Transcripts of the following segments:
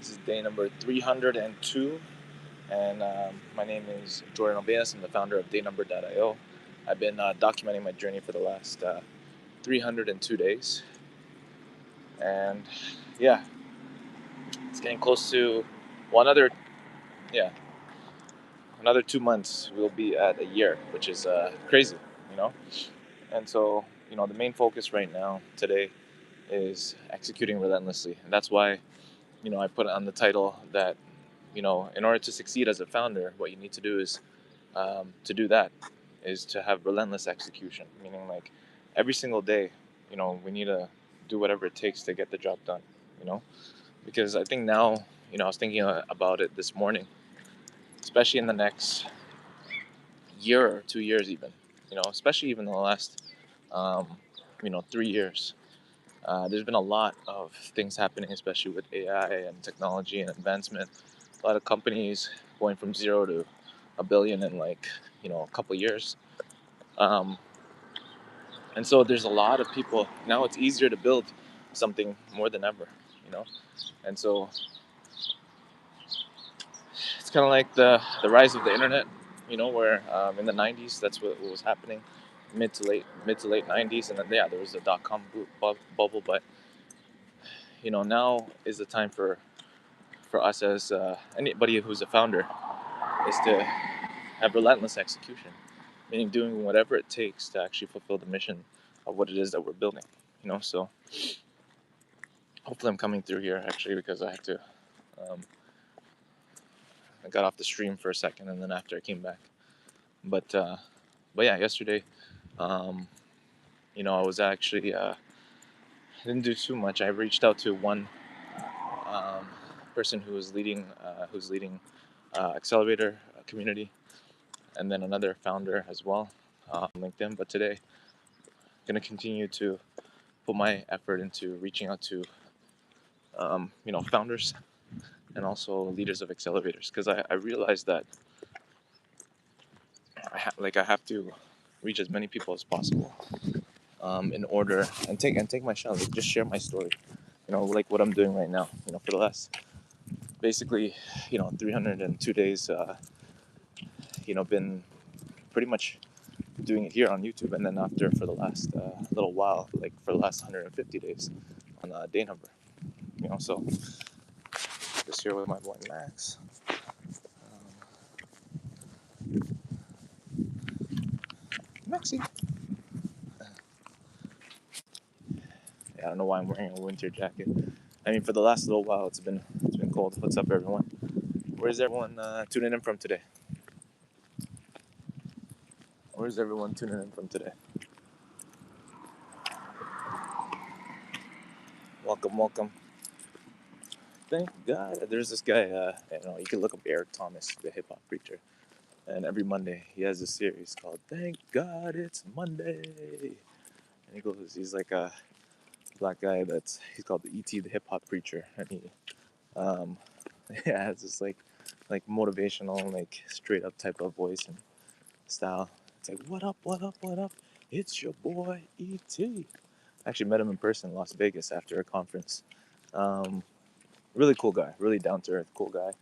This is day number 302, and my name is Jordan Albanus. I'm the founder of dayNumber.io. I've been documenting my journey for the last 302 days, and yeah, it's getting close to another yeah another 2 months. We'll be at a year, which is crazy, you know. And so the main focus right now today is executing relentlessly, and that's why I put on the title that in order to succeed as a founder, what you need to do is to do that is to have relentless execution, meaning like every single day, we need to do whatever it takes to get the job done, you know, because I think now, I was thinking about it this morning, especially in the next year or 2 years, even, especially even in the last, um, 3 years. There's been a lot of things happening, especially with AI and technology and advancement. A lot of companies going from zero to a billion in like a couple years. Um, and so there's a lot of people now. It's easier to build something more than ever, you know. And so it's kind of like the rise of the internet, where in the '90s that's what was happening, mid to late '90s, and then there was a dot-com bubble. But now is the time for us as anybody who's a founder is to have relentless execution, meaning doing whatever it takes to actually fulfill the mission of what it is that we're building. So hopefully I'm coming through here actually, because I had to. I got off the stream for a second, and then after I came back. But yeah, yesterday, um, I was actually I didn't do too much. I reached out to one um, person who's leading accelerator community, and then another founder as well on LinkedIn. But today, I'm going to continue to put my effort into reaching out to founders and also leaders of accelerators, because I realized that I have to reach as many people as possible in order and take my shot, like just share my story, like what I'm doing right now, for the last basically 302 days, been pretty much doing it here on YouTube, and then after for the last little while, like for the last 150 days on dayNumber, so just here with my boy Max. Maxie. Yeah, I don't know why I'm wearing a winter jacket. I mean, for the last little while, it's been cold. What's up, everyone? Where's everyone tuning in from today? Where's everyone tuning in from today? Welcome, welcome. Thank God. There's this guy. You can look up Eric Thomas, the hip hop preacher, and every Monday he has a series called "Thank God It's Monday," and he's like a black guy he's called the ET, the hip hop preacher, and he um, yeah, it's just like motivational, like straight up type of voice and style. It's like, what up, what up, what up? It's your boy ET. I actually met him in person in Las Vegas after a conference. Um, Really cool guy, really down to earth, cool guy.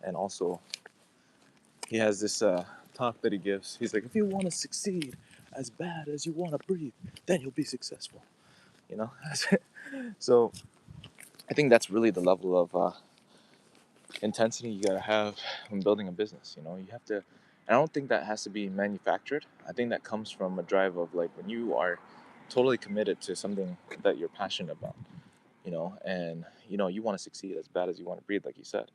And also, he has this talk that he gives. He's like, if you want to succeed as bad as you want to breathe, then you'll be successful. You know? So I think that's really the level of intensity you gotta have when building a business. You have to. And I don't think that has to be manufactured. I think that comes from a drive of like when you are totally committed to something that you're passionate about. And you want to succeed as bad as you want to breathe, like you said.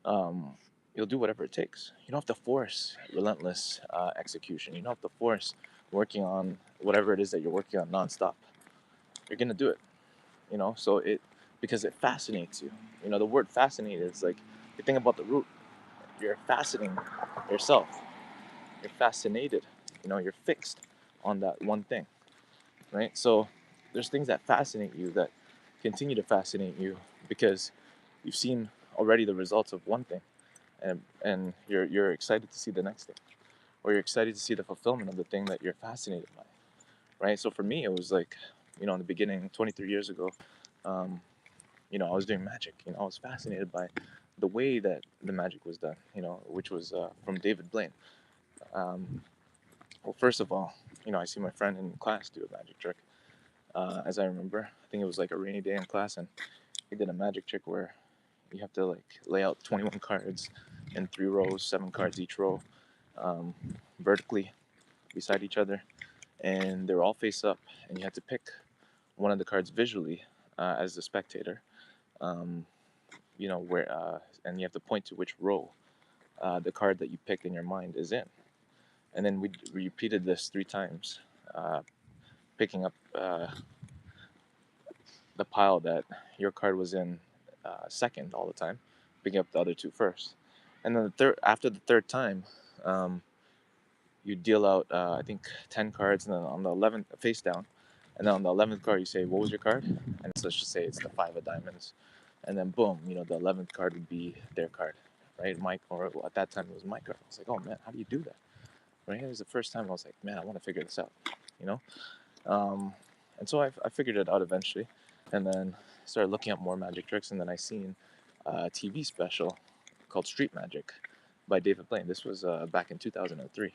Um, you'll do whatever it takes. You don't have to force relentless execution. You don't have to force working on whatever it is that you're working on nonstop. You're gonna do it. So because it fascinates you. The word fascinate is like, you think about the root. You're fascinating yourself. You're fascinated. You're fixed on that one thing, right? So there's things that fascinate you that continue to fascinate you because you've seen already the results of one thing, and you're excited to see the next thing, or you're excited to see the fulfillment of the thing that you're fascinated by, right? So for me, it was like, in the beginning, 23 years ago, um, I was doing magic. I was fascinated by the way that the magic was done. Which was from David Blaine. Um, well, first of all, I see my friend in class do a magic trick. As I remember, I think it was like a rainy day in class, and he did a magic trick where you have to like lay out 21 cards in 3 rows, 7 cards each row, um, vertically beside each other, and they're all face up, and you have to pick one of the cards visually as the spectator. Um, where and you have to point to which row the card that you picked in your mind is in, and then we repeated this 3 times, picking up the pile that your card was in second all the time, picking up the other two first, and then after the third time, um, you deal out I think 10 cards, and then on the 11th face down, and then on the 11th card you say what was your card, and so let's just say it's the 5 of diamonds, and then boom, the 11th card would be their card, right? Mike, or at that time it was my card. I was like, oh man, how do you do that? Right? It was the first time I was like, man, I want to figure this out, you know. Um, and so I figured it out eventually, and then started looking up more magic tricks, and then I seen a TV special called Street Magic by David Blaine. This was back in 2003.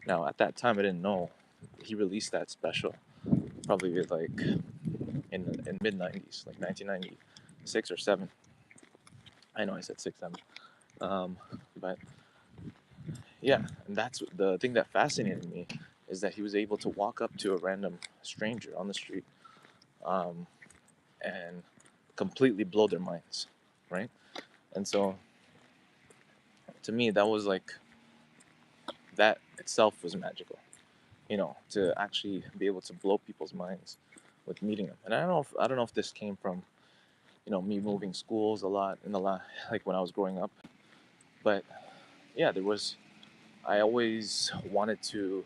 Now at that time I didn't know he released that special probably like in mid 90s, like 1996 or seven. I know I said 6 7, but yeah, and that's the thing that fascinated me, is that he was able to walk up to a random stranger on the street, um, and completely blow their minds, right? And so to me, that was like, that itself was magical, to actually be able to blow people's minds with meeting them. And I don't know if this came from me moving schools a lot in the like when I was growing up, but yeah, there was. I always wanted to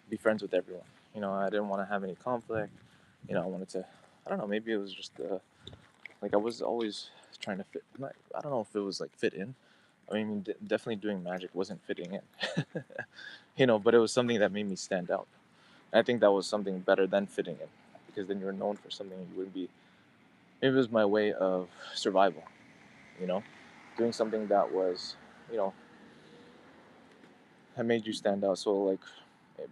be friends with everyone. I didn't want to have any conflict. I wanted to. I don't know. Maybe it was just like I was always trying to fit. I don't know if it was like fit in. I mean, definitely doing magic wasn't fitting in. But it was something that made me stand out. I think that was something better than fitting in, because then you're known for something you wouldn't be. Maybe it was my way of survival. You know, doing something that was, you know, had made you stand out. So like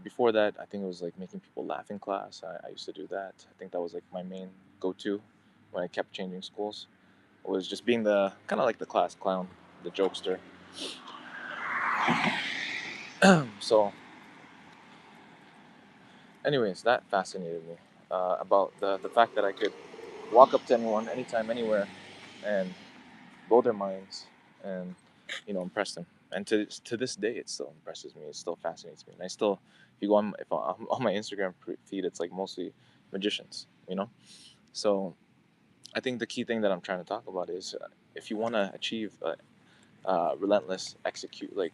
before that, I think it was like making people laugh in class. I used to do that. I think that was like my main go-to when I kept changing schools. Was just being the kind of like the class clown, the jokester. So, anyways, that fascinated me about the fact that I could walk up to anyone, anytime, anywhere, and blow their minds, and impress them. And to this day, it still impresses me. It still fascinates me. And I still, if you go on, if on my Instagram feed, it's like mostly magicians. So I think the key thing that I'm trying to talk about is, if you want to achieve relentless execute, like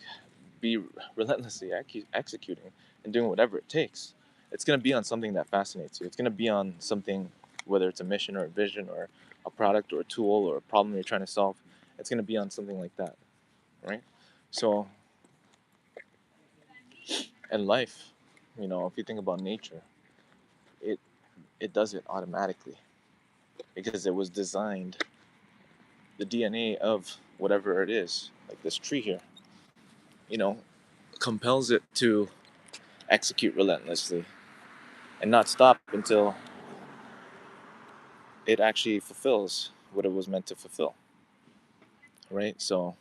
be relentlessly executing and doing whatever it takes, it's going to be on something that fascinates you. It's going to be on something, whether it's a mission or a vision or a product or a tool or a problem you're trying to solve. It's going to be on something like that, right? So in life, if you think about nature, it it does it automatically, because it was designed. The DNA of whatever it is, like this tree here, you know, compels it to execute relentlessly and not stop until it actually fulfills what it was meant to fulfill, right? So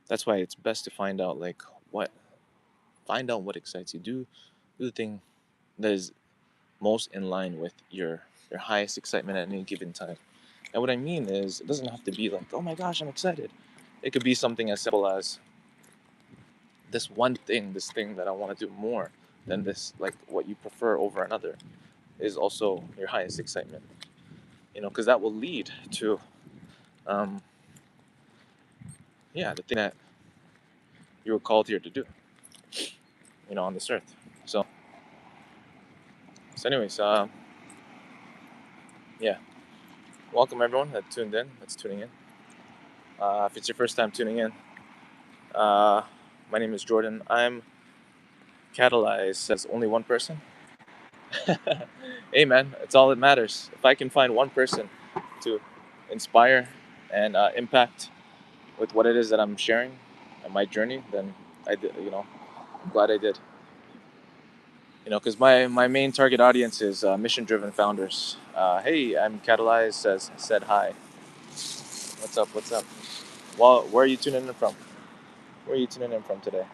that's why it's best to what find out what excites you. Do the thing that is most in line with your highest excitement at any given time. And what I mean is, it doesn't have to be like, oh my gosh, I'm excited. It could be something as simple as this one thing, this thing that I want to do more than this, like what you prefer over another, is also your highest excitement. Because that will lead to, um, yeah, the thing that you were called here to do, on this earth. So anyways, yeah, welcome everyone that tuned in, that's tuning in. If it's your first time tuning in, uh, my name is Jordan. I'm catalyzed as only one person, Hey man, it's all that matters. If I can find one person to inspire and impact with what it is that I'm sharing on my journey, then I did. I'm glad I did. Because my main target audience is mission-driven founders. Hey, I'm Catalyzed said hi. What's up? What's up? Well, where are you tuning in from? Where are you tuning in from today?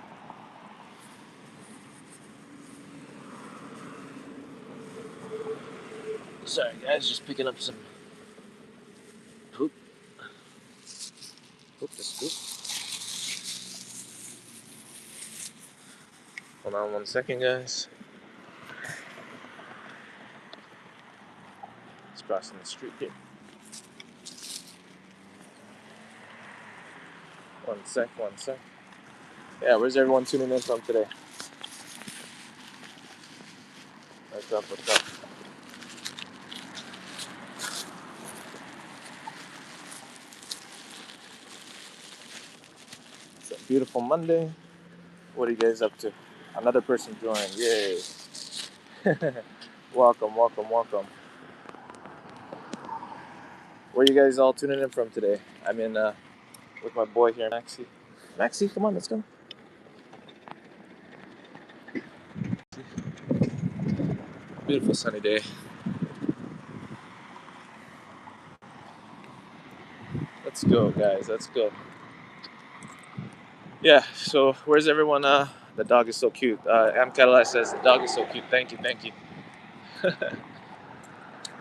Sorry, guys, just picking up some poop. Poop the scoop. Hold on 1 second, guys. Just crossing the street here. 1 sec, 1 sec. Yeah, where's everyone tuning in from today? What's up? What's up? It's a beautiful Monday. What are you guys up to? Another person joined. Yay. Welcome, welcome, welcome. Where are you guys all tuning in from today? I'm in with my boy here, Maxie. Maxie, come on, let's go. Beautiful sunny day. Let's go, guys. Let's go. Yeah. So, where's everyone? The dog is so cute. Am Cadillac says the dog is so cute. Thank you, thank you.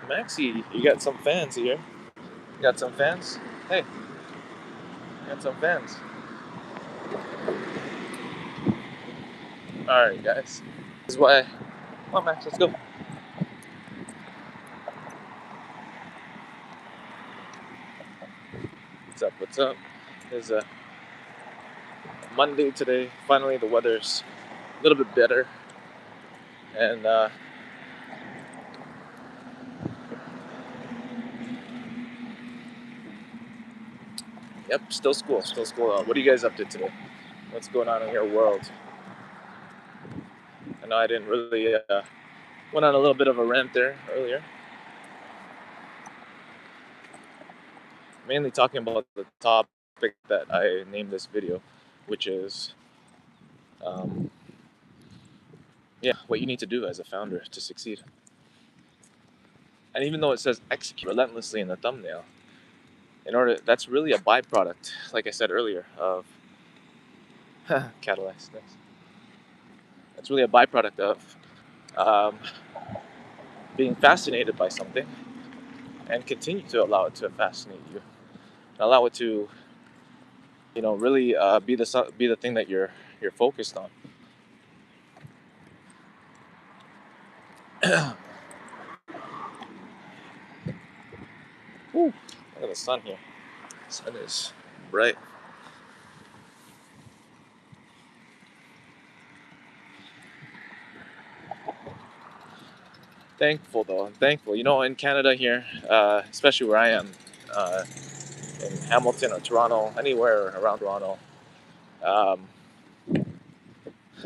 Maxie, you got some fans here. You got some fans? Hey, you got some fans. All right, guys. This is why. Come on, Max. Let's go. What's up? What's up? It's a Monday today. Finally, the weather's a little bit better, and yep, still school. Still school. What are you guys up to today? What's going on in your world? I know I didn't really went on a little bit of a rant there earlier, mainly talking about the topic that I named this video, which is um, yeah, what you need to do as a founder to succeed. And even though it says execute relentlessly in the thumbnail, that's really a byproduct, like I said earlier, of catalyze. That's really a byproduct of um, being fascinated by something and continue to allow it to fascinate you, allow it to, really be the thing that you're focused on. Woo, look at the sun here. The sun is bright. Thankful though. I'm thankful. In Canada here, especially where I am, uh, in Hamilton or Toronto, anywhere around Toronto, um,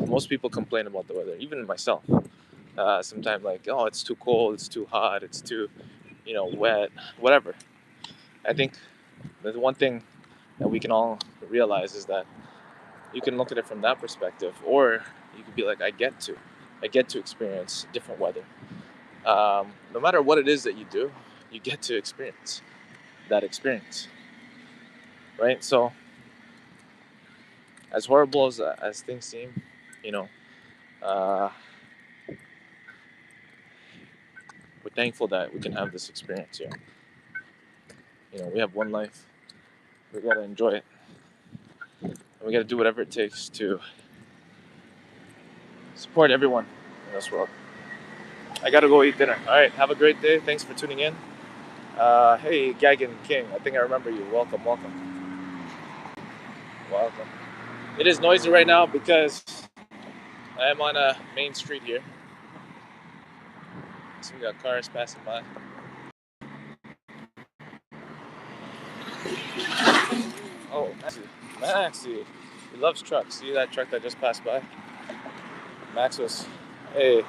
most people complain about the weather. Even myself. Sometimes like, oh, it's too cold, it's too hot, it's too, wet, whatever. I think the one thing that we can all realize is that you can look at it from that perspective, or you could be like, I get to experience different weather. No matter what it is that you do, you get to experience that experience, right? So, as horrible as things seem, you know, uh, we're thankful that we can have this experience here. We have one life. We gotta enjoy it, and we gotta do whatever it takes to support everyone in this world. I gotta go eat dinner. All right, have a great day. Thanks for tuning in. Hey, Gagan King, I think I remember you. Welcome, welcome, welcome. It is noisy right now because I am on a main street here. So we got cars passing by. Oh, Maxie. He loves trucks. See that truck that just passed by? Max was, hey,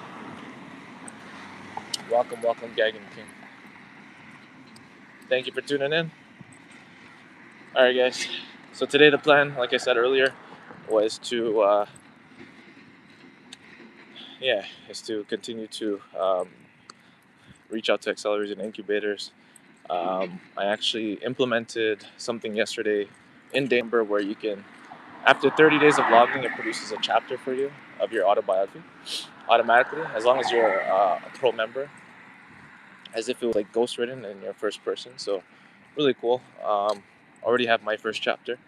Welcome, welcome, Gagan King. Thank you for tuning in. All right, guys. So today the plan, like I said earlier, was to is to continue to reach out to accelerators and incubators. I actually implemented something yesterday in dayNumber where you can, after 30 days of logging, it produces a chapter for you of your autobiography automatically, as long as you're a pro member, as if it was like ghostwritten in your first person. So really cool. Already have my first chapter,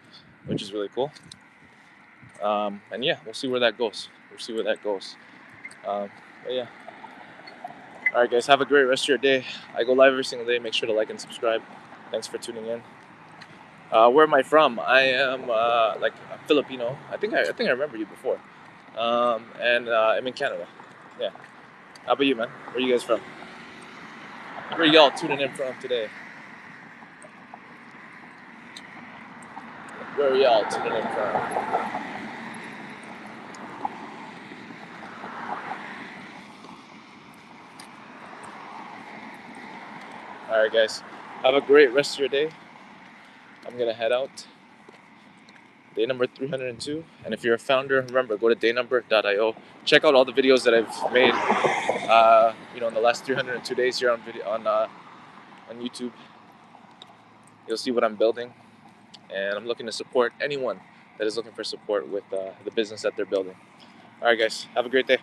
which is really cool. And yeah, we'll see where that goes. Um, but yeah. All right, guys. Have a great rest of your day. I go live every single day. Make sure to like and subscribe. Thanks for tuning in. Where am I from? I am like a Filipino. I think I remember you before. And I'm in Canada. Yeah. How about you, man? Where are you guys from? Where are y'all tuning in from today? Where are y'all tuning in from? All right, guys. Have a great rest of your day. I'm gonna head out. Day number 302. And if you're a founder, remember, go to dayNumber.io. Check out all the videos that I've made. In the last 302 days here on YouTube. You'll see what I'm building, and I'm looking to support anyone that is looking for support with the business that they're building. All right, guys. Have a great day.